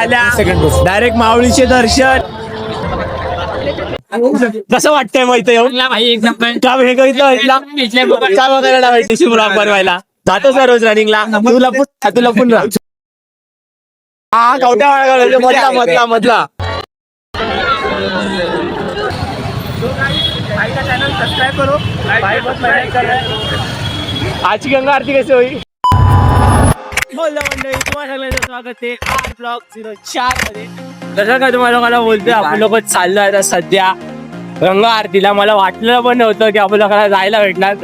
आल्या डायरेक्ट माऊलीचे दर्शन. कसं वाटतंय मग इथे येऊन? का हे काय बघायला माहिती ब्लॉग बनवायला जातोस ना रोज रनिंगला? तू लपून राहा. हा कवट्या मधला मधला सबस्क्राइब करो. आजची गंगा आरती कशी होईल? बोल मंडळी, तुम्हाला सगळ्यांचं स्वागत आहे आर ब्लॉग 04 मध्ये. जसं काय तुम्हाला लोकांना बोलतोय, आपण लोक चाललो आहे सध्या गंगा आरतीला. मला वाटलं पण नव्हतं की आपण लोकांना जायला भेटणार.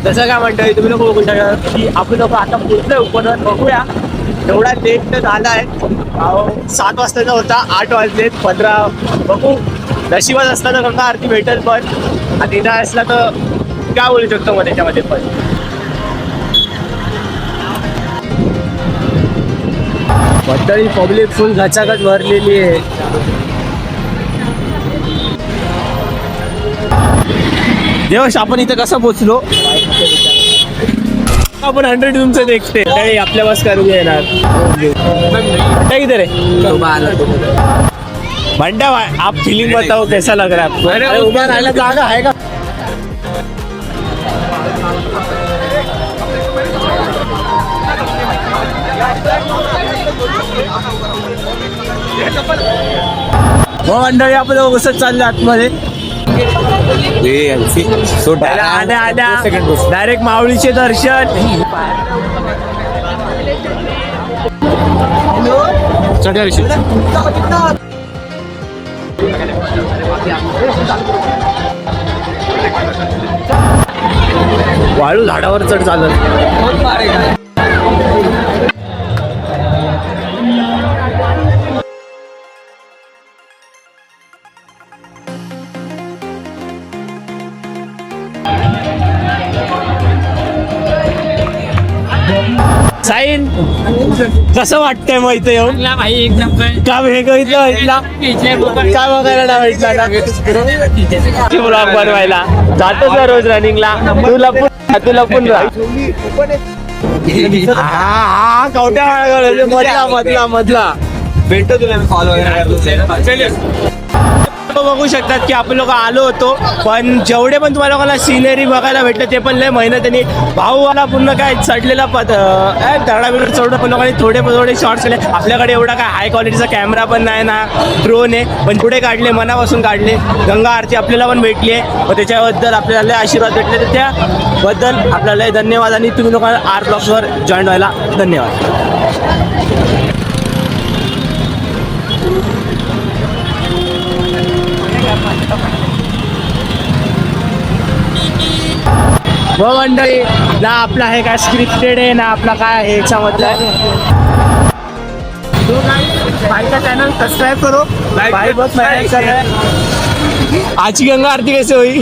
जसं काय म्हणतोय, तुम्ही लोक बघू शकता की आपण लोक आता पोहोचलोय उपनवर. बघूया एवढा लेट तर झाला आहे. 7 वाजताचा होता, 8 वाजलेत 15. बघू नशिबात असला तर गंगा आरती भेटेल, पण आणि नाही असला तर काय बोलू शकतो मग त्याच्यामध्ये. पण बद्दल पब्लिक फुल गचागच भरलेली आहे. देवश, आपण इथे कसं पोचलो? आपण 100 तुमचं देखते तरी आपल्या बस करून येणार. किती रे भंडा? आप फीलिंग बताओ कैसा लग रहा है आपको? अरे उभा राहायला जागा आहे का? हो मंडळी, आपण कसं चाललं आतमध्ये. डायरेक्ट माऊलीचे दर्शन. वाळू झाडावर चढ चालत. साईन, कसं वाटतंय मग इथे येऊन? का हे काय बघायला भेटला ब्लॉग बनवायला? जातोस ना रोज रनिंगला? तू लपून राहा. हा कवट्या मधला भेटतो तुला फॉलो. बघू शकतात की आपण लोक आलो होतो, पण जेवढे पण तुम्हाला लोकांना सिनेरी बघायला भेटलं ते पण लय मेहनतीने. भाऊवाला पूर्ण काय चढलेला दगडा बिगड चढून पण लोकांनी थोडे शॉर्ट्स केले. आपल्याकडे एवढा काय हाय क्वालिटीचा कॅमेरा पण नाही ना, ड्रोन आहे, पण पुढे काढले, मनापासून काढले. गंगा आरती आपल्याला पण भेटली आहे व त्याच्याबद्दल आपल्याला लय आशीर्वाद भेटले, तर त्याबद्दल आपल्याला धन्यवाद. आणि तुम्ही लोकांना आर ब्लॉग्सवर जॉईन व्हायला धन्यवाद. व मंडळी, ना आपला हे काय स्क्रिप्टेड आहे ना आपला काय आहे याच्यामधलं आहे. भाई का चॅनल सबस्क्राइब करो. भाई बहुत मेहनत कर रहा है. आज की गंगा आरती कैसे हुई?